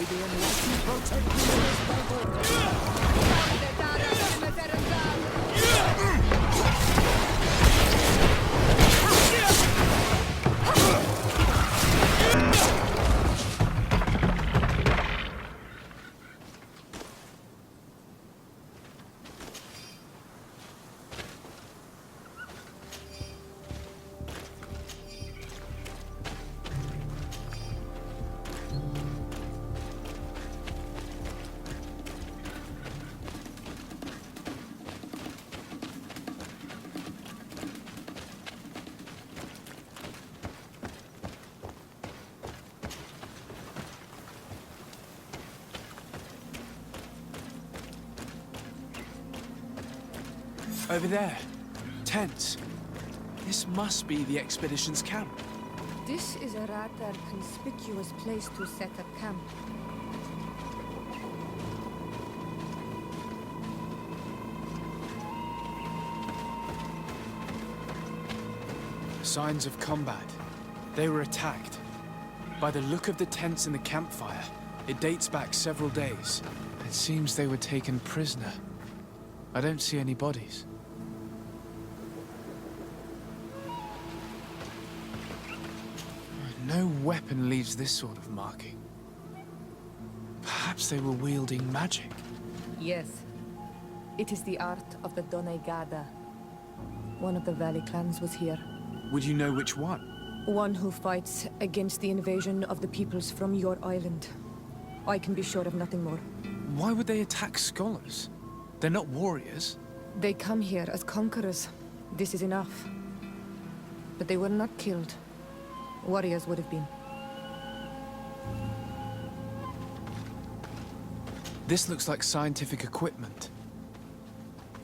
the enlightened protect me in this battle. Over there. Tents. This must be the expedition's camp. This is a rather conspicuous place to set up camp. Signs of combat. They were attacked. By the look of the tents and the campfire, it dates back several days. It seems they were taken prisoner. I don't see any bodies. No weapon leaves this sort of marking. Perhaps they were wielding magic. Yes. It is the art of the Donegada. One of the Valley clans was here. Would you know which one? One who fights against the invasion of the peoples from your island. I can be sure of nothing more. Why would they attack scholars? They're not warriors. They come here as conquerors. This is enough. But they were not killed. Warriors would have been. This looks like scientific equipment.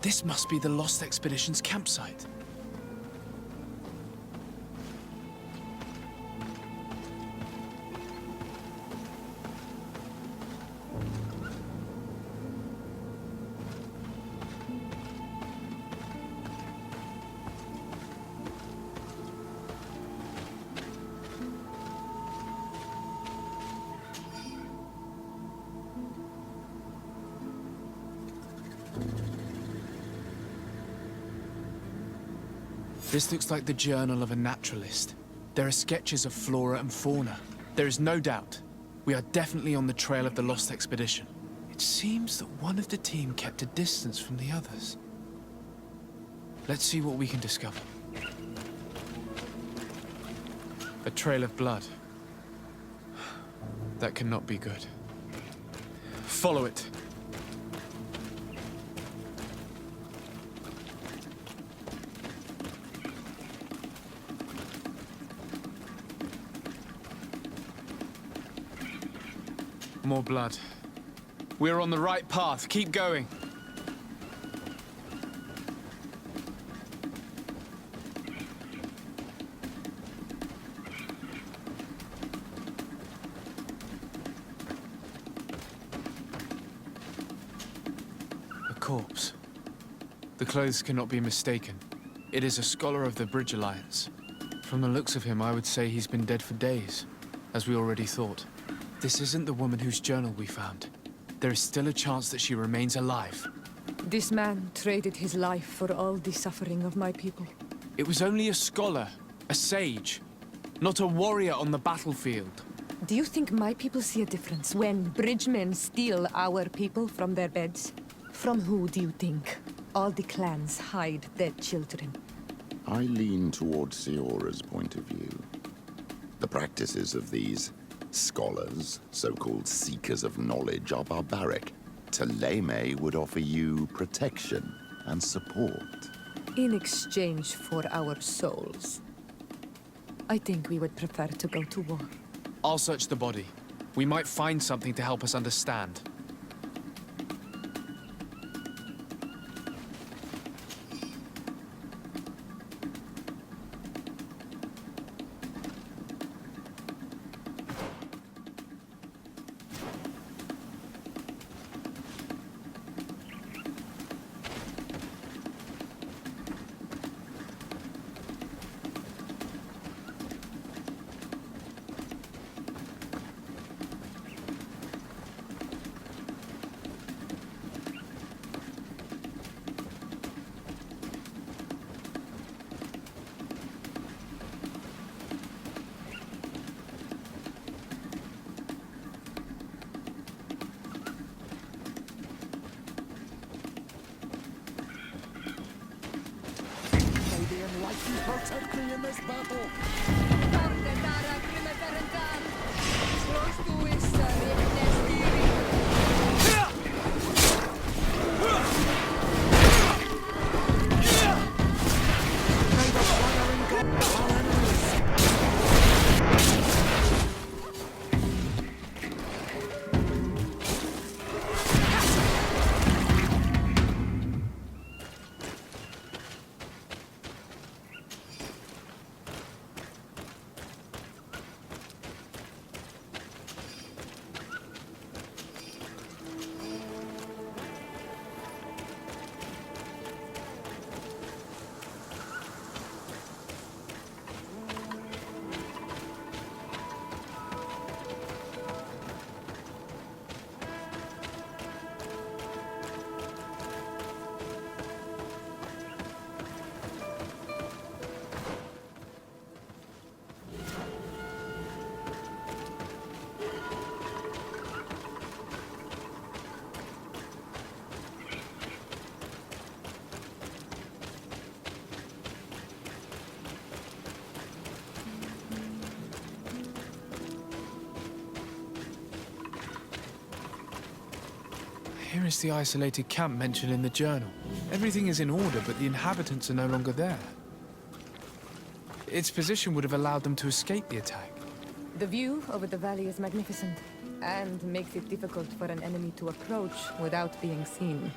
This must be the Lost Expedition's campsite. This looks like the journal of a naturalist. There are sketches of flora and fauna. There is no doubt. We are definitely on the trail of the Lost Expedition. It seems that one of the team kept a distance from the others. Let's see what we can discover. A trail of blood. That cannot be good. Follow it. More blood. We're on the right path. Keep going. A corpse. The clothes cannot be mistaken. It is a scholar of the Bridge Alliance. From the looks of him, I would say he's been dead for days, as we already thought. This isn't the woman whose journal we found. There is still a chance that she remains alive. This man traded his life for all the suffering of my people. It was only a scholar, a sage, not a warrior on the battlefield. Do you think my people see a difference when bridgemen steal our people from their beds? From who do you think all the clans hide their children? I lean towards Siora's point of view. The practices of these scholars, so-called seekers of knowledge, are barbaric. Taleme would offer you protection and support. In exchange for our souls. I think we would prefer to go to war. I'll search the body. We might find something to help us understand. Protect me in this battle! Here is the isolated camp mentioned in the journal. Everything is in order, but the inhabitants are no longer there. Its position would have allowed them to escape the attack. The view over the valley is magnificent, and makes it difficult for an enemy to approach without being seen.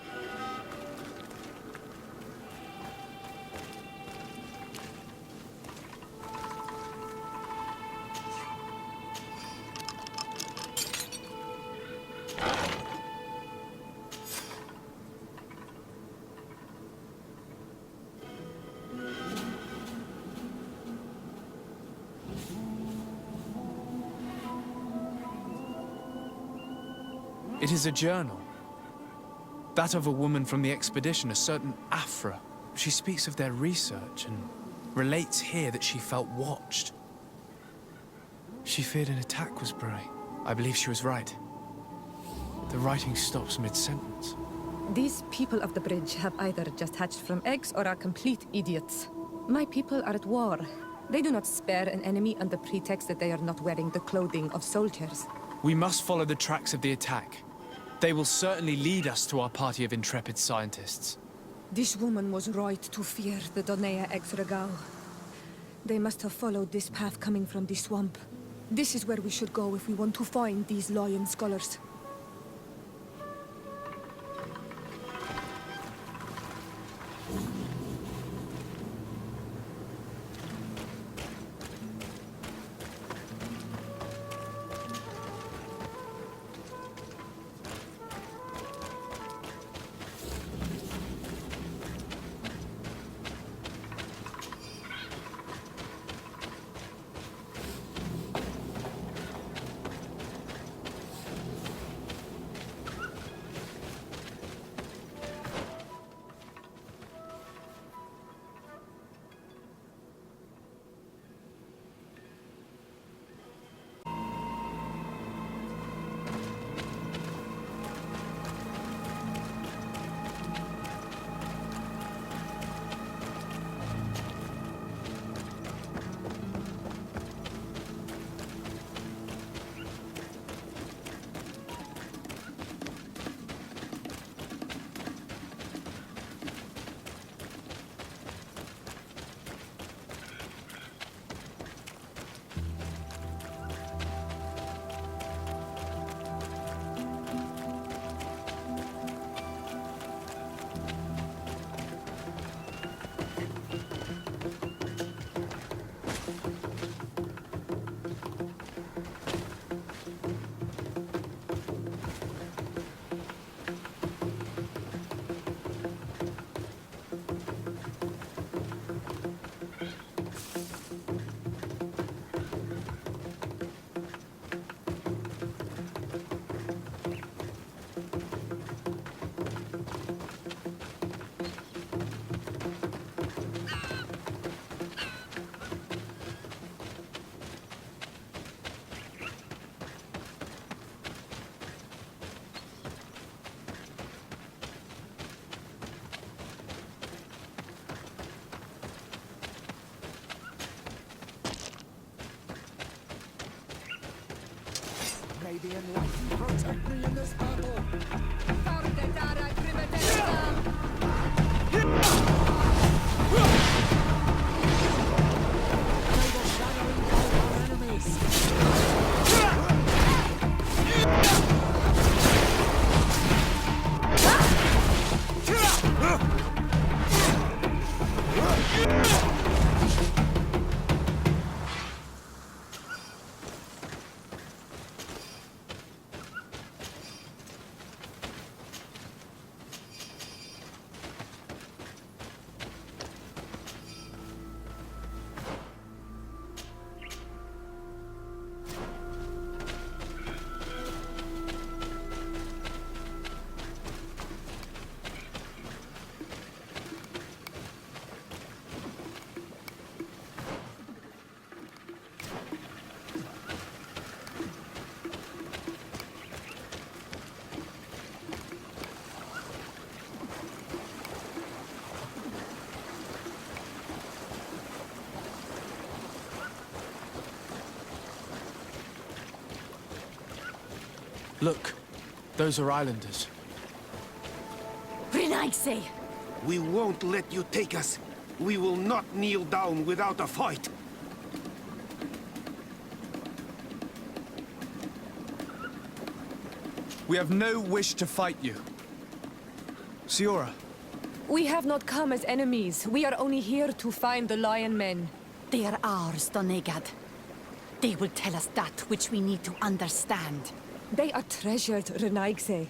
It is a journal. That of a woman from the expedition, a certain Aphra. She speaks of their research and relates here that she felt watched. She feared an attack was brewing. I believe she was right. The writing stops mid-sentence. These people of the bridge have either just hatched from eggs or are complete idiots. My people are at war. They do not spare an enemy under pretext that they are not wearing the clothing of soldiers. We must follow the tracks of the attack. They will certainly lead us to our party of intrepid scientists. This woman was right to fear the Donea ex-Regao. They must have followed this path coming from the swamp. This is where we should go if we want to find these lion scholars. the Enlightened protect me in this battle. May the shadow engulf our enemies. Look, those are islanders. Renaigse! We won't let you take us. We will not kneel down without a fight. We have no wish to fight you. Siora, We have not come as enemies. We are only here to find the Lion Men. They are ours, Donegad. They will tell us that which we need to understand. They are treasured, Renaigse.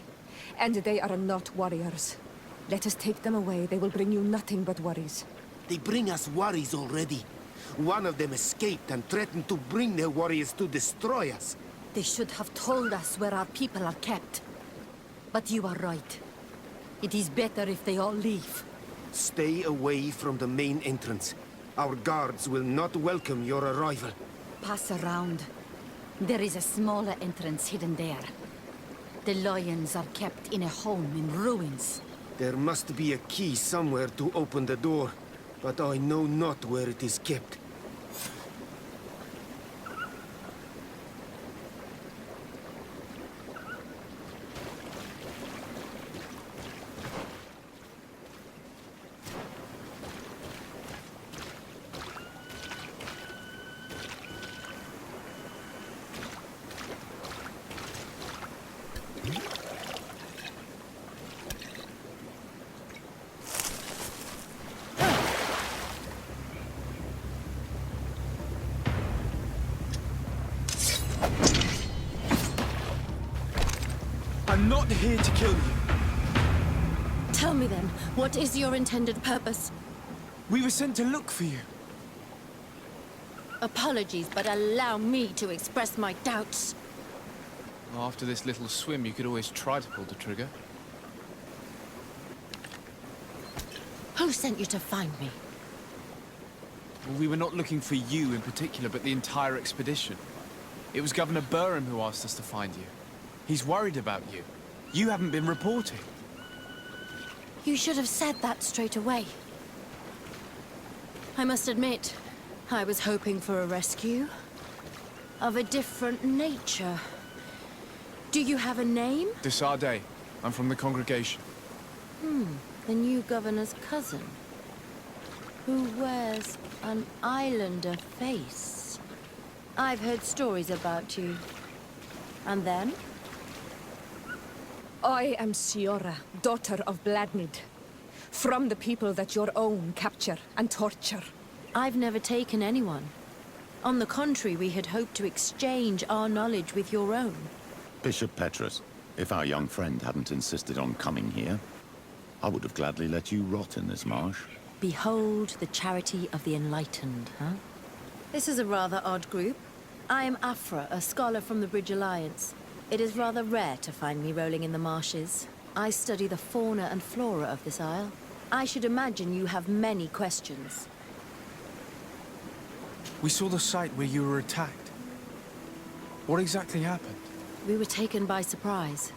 And they are not warriors. Let us take them away. They will bring you nothing but worries. They bring us worries already. One of them escaped and threatened to bring their warriors to destroy us. They should have told us where our people are kept. But you are right. It is better if they all leave. Stay away from the main entrance. Our guards will not welcome your arrival. Pass around. There is a smaller entrance hidden there. The lions are kept in a home in ruins. There must be a key somewhere to open the door, but I know not where it is kept. I'm not here to kill you. Tell me then, what is your intended purpose? We were sent to look for you. Apologies, but allow me to express my doubts. After this little swim, you could always try to pull the trigger. Who sent you to find me? We were not looking for you in particular, but the entire expedition. It was Governor Burham who asked us to find you. He's worried about you. You haven't been reporting. You should have said that straight away. I must admit, I was hoping for a rescue. Of a different nature. Do you have a name? Desarde. I'm from the congregation. The new governor's cousin. Who wears an islander face. I've heard stories about you. And then? I am Siora, daughter of Bladnid. From the people that your own capture and torture. I've never taken anyone. On the contrary, we had hoped to exchange our knowledge with your own. Bishop Petrus, if our young friend hadn't insisted on coming here, I would have gladly let you rot in this marsh. Behold the charity of the enlightened, huh? This is a rather odd group. I am Aphra, a scholar from the Bridge Alliance. It is rather rare to find me rolling in the marshes. I study the fauna and flora of this isle. I should imagine you have many questions. We saw the site where you were attacked. What exactly happened? We were taken by surprise.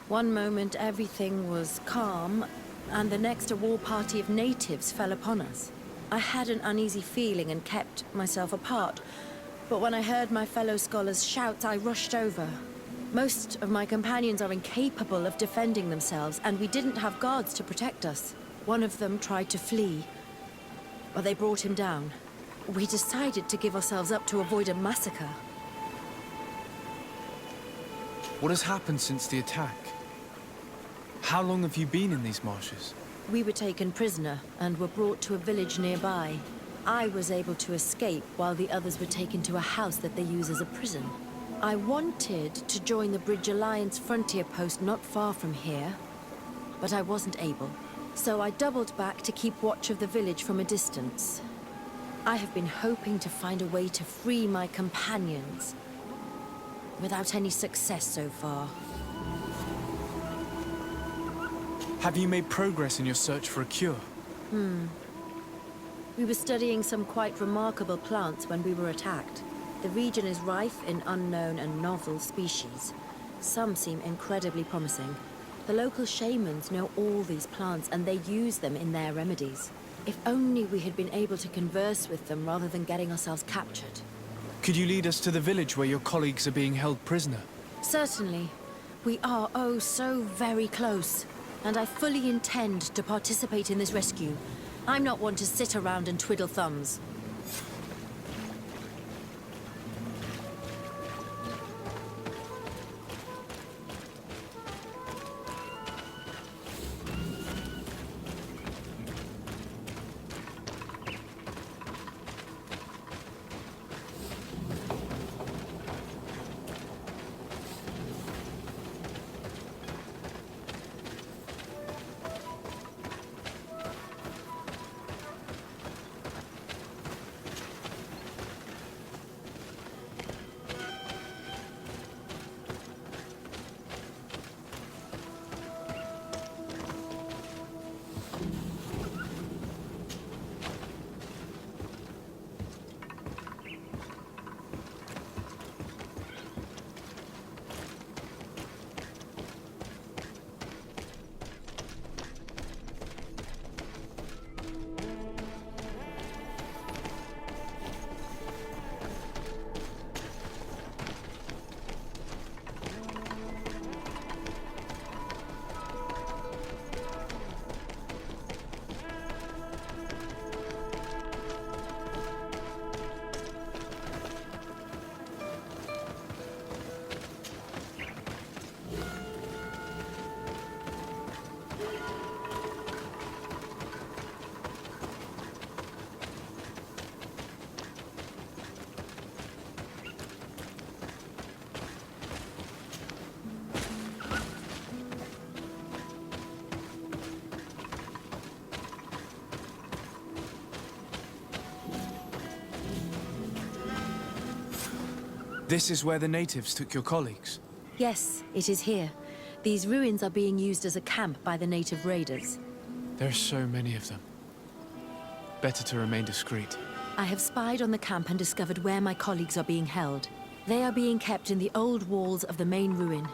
One moment everything was calm, and the next a war party of natives fell upon us. I had an uneasy feeling and kept myself apart, but when I heard my fellow scholars' shouts, I rushed over. Most of my companions are incapable of defending themselves, and we didn't have guards to protect us. One of them tried to flee, but they brought him down. We decided to give ourselves up to avoid a massacre. What has happened since the attack? How long have you been in these marshes? We were taken prisoner and were brought to a village nearby. I was able to escape while the others were taken to a house that they use as a prison. I wanted to join the Bridge Alliance frontier post not far from here, but I wasn't able. So I doubled back to keep watch of the village from a distance. I have been hoping to find a way to free my companions, without any success so far. Have you made progress in your search for a cure? We were studying some quite remarkable plants when we were attacked. The region is rife in unknown and novel species. Some seem incredibly promising. The local shamans know all these plants and they use them in their remedies. If only we had been able to converse with them rather than getting ourselves captured. Could you lead us to the village where your colleagues are being held prisoner? Certainly. We are, oh, so very close. And I fully intend to participate in this rescue. I'm not one to sit around and twiddle thumbs. This is where the natives took your colleagues. Yes, it is here. These ruins are being used as a camp by the native raiders. There are so many of them. Better to remain discreet. I have spied on the camp and discovered where my colleagues are being held. They are being kept in the old walls of the main ruin.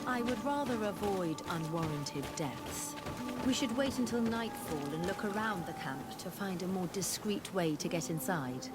I would rather avoid unwarranted deaths. We should wait until nightfall and look around the camp to find a more discreet way to get inside.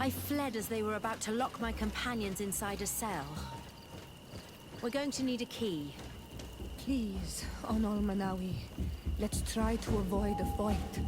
I fled as they were about to lock my companions inside a cell. We're going to need a key. Please, Onol Manawi, let's try to avoid a fight.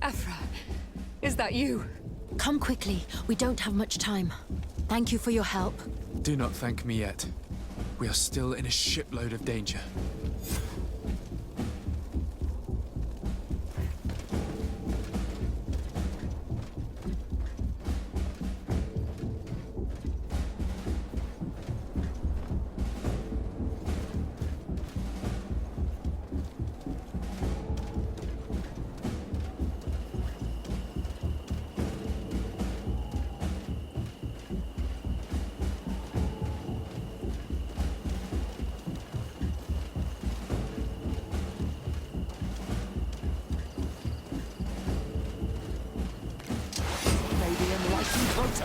Aphra, is that you? Come quickly. We don't have much time. Thank you for your help. Do not thank me yet. We are still in a shipload of danger.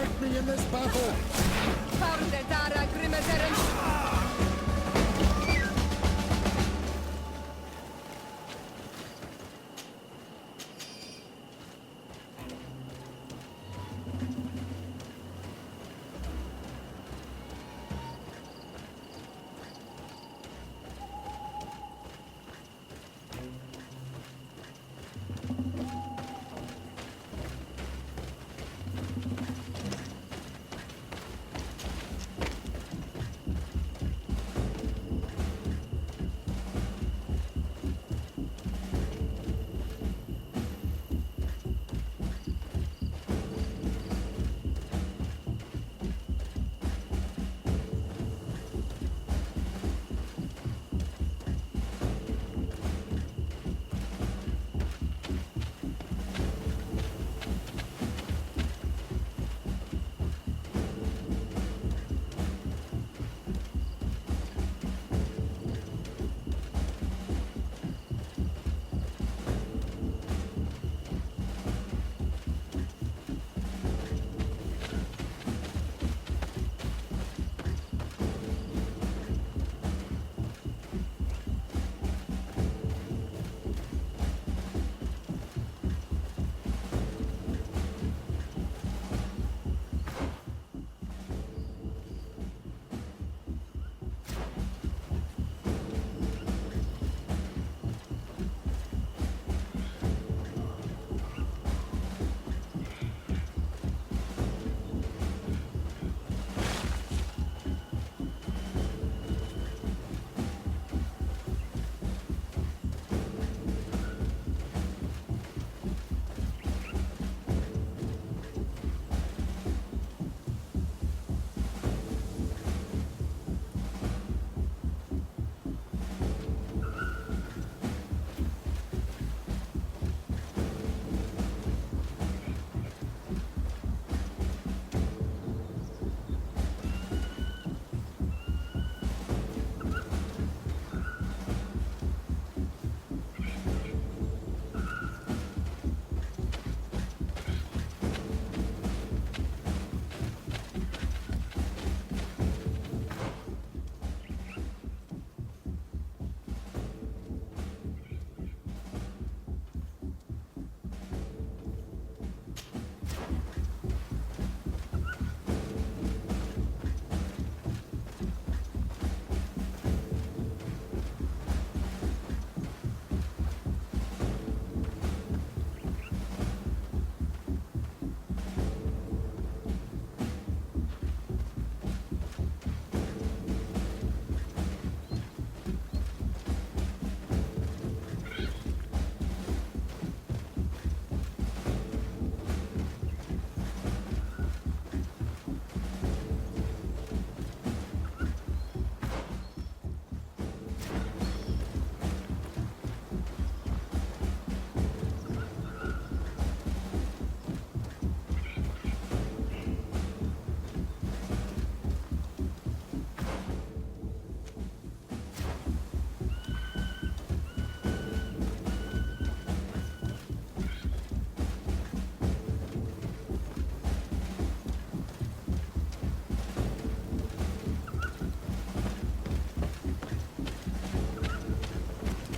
protect me in this battle! Pardetara Grimeteren!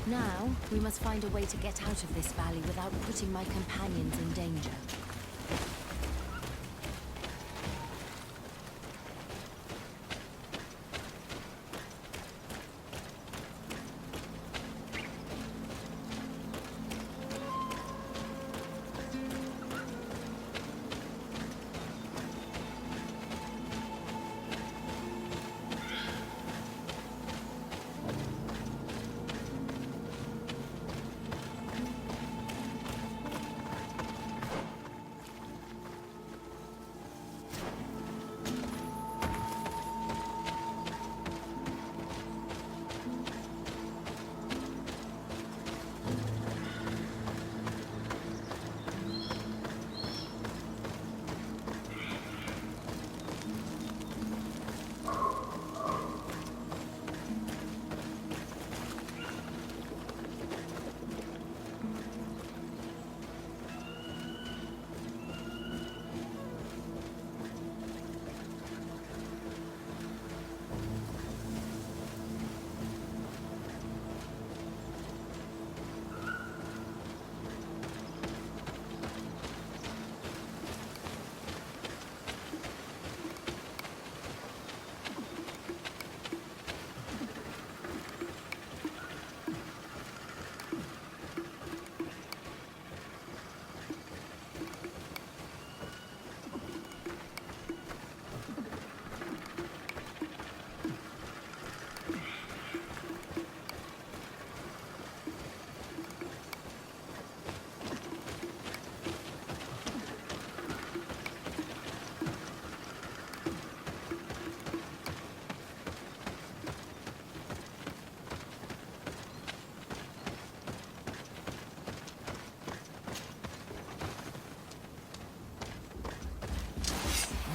Now, we must find a way to get out of this valley without putting my companions in danger.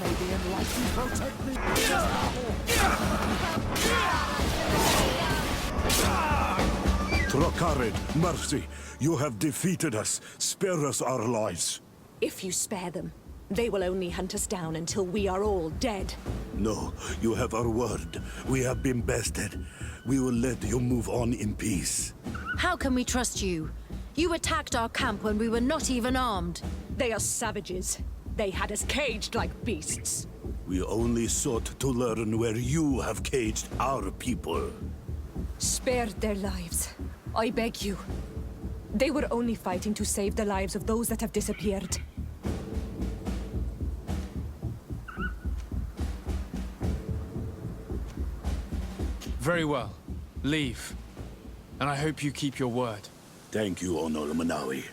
May the Enlightened protect me. Trakarid, mercy, you have defeated us. Spare us our lives. If you spare them, they will only hunt us down until we are all dead. No, you have our word. We have been bested. We will let you move on in peace. How can we trust you? You attacked our camp when we were not even armed. They are savages. They had us caged like beasts. We only sought to learn where you have caged our people. Spare their lives. I beg you. They were only fighting to save the lives of those that have disappeared. Very well. Leave. And I hope you keep your word. Thank you, Honor Manawi.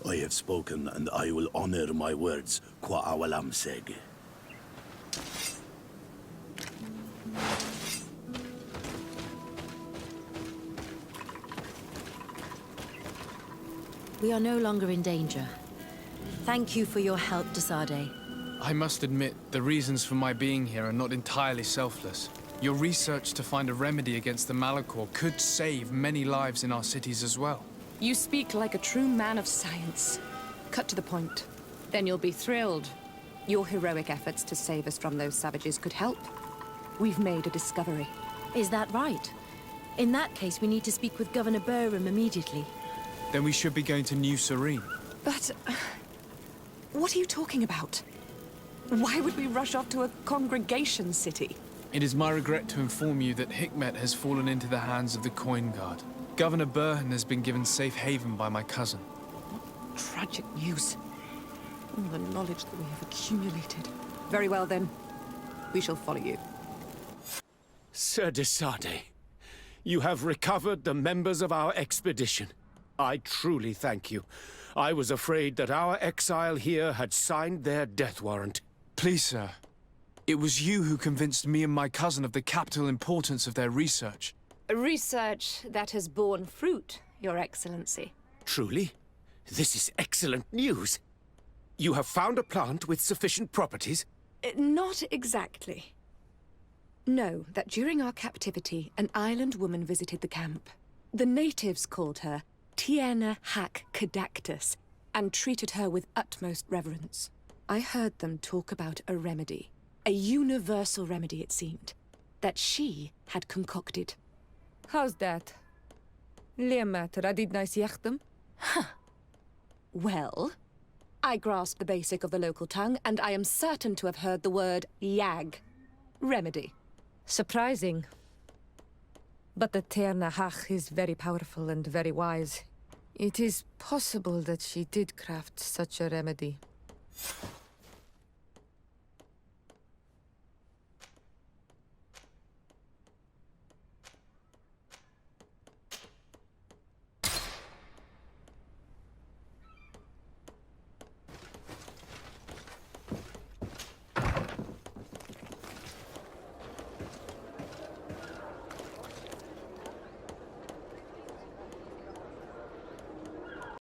I have spoken, and I will honor my words, Kwa awalam seg. We are no longer in danger. Thank you for your help, Desade. I must admit, the reasons for my being here are not entirely selfless. Your research to find a remedy against the Malichor could save many lives in our cities as well. You speak like a true man of science. Cut to the point. Then you'll be thrilled. Your heroic efforts to save us from those savages could help. We've made a discovery. Is that right? In that case, we need to speak with Governor Burham immediately. Then we should be going to New Serene. But... what are you talking about? Why would we rush off to a congregation city? It is my regret to inform you that Hikmet has fallen into the hands of the Coin Guard. Governor Burhan has been given safe haven by my cousin. Tragic news. All the knowledge that we have accumulated. Very well, then. We shall follow you. Sir Desade, you have recovered the members of our expedition. I truly thank you. I was afraid that our exile here had signed their death warrant. Please, sir. It was you who convinced me and my cousin of the capital importance of their research. Research that has borne fruit, Your Excellency. Truly? This is excellent news. You have found a plant with sufficient properties? Not exactly. Know that during our captivity, an island woman visited the camp. The natives called her Tiena Hack Kadactus and treated her with utmost reverence. I heard them talk about a remedy, a universal remedy it seemed, that she had concocted. How's that? Leamat radidnais yachtem? Well, I grasp the basic of the local tongue, and I am certain to have heard the word yag, remedy. Surprising. But the Terna Hach is very powerful and very wise. It is possible that she did craft such a remedy.